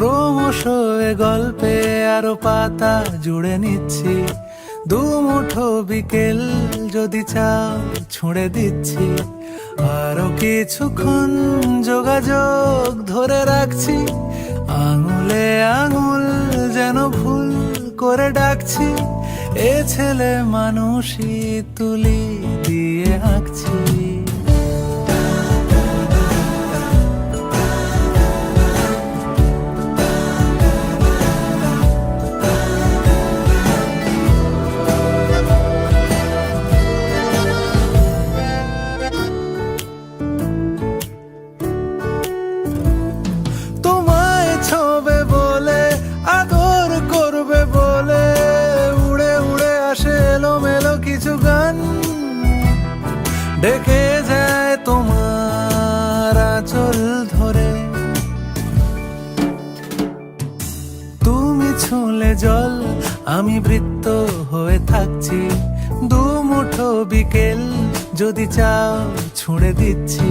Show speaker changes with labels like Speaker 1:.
Speaker 1: ক্রমশ এ গল্পে আরো পাতা জুড়ে নিচ্ছি, দুমুঠো বিকেল যদি চাও ছুঁড়ে দিচ্ছি। আরো কিছুক্ষণ যোগাযোগ ধরে রাখছি, আঙুলে আঙুল যেন ভুল করে ডাকছি। এ ছেলে মানুষই তুলি দিয়ে আঁকছি। তোমায় ছোবে বলে, আদর করবে বলে, উড়ে উড়ে আসে এলোমেলো কিছু গান, ডেকে যায় তোমার আঁচল ধরে। তুমি ছুঁলে জল, আমি বৃত্ত হয়ে থাকছি, দুমুঠো বিকেল যদি চাও ছুঁড়ে দিচ্ছি।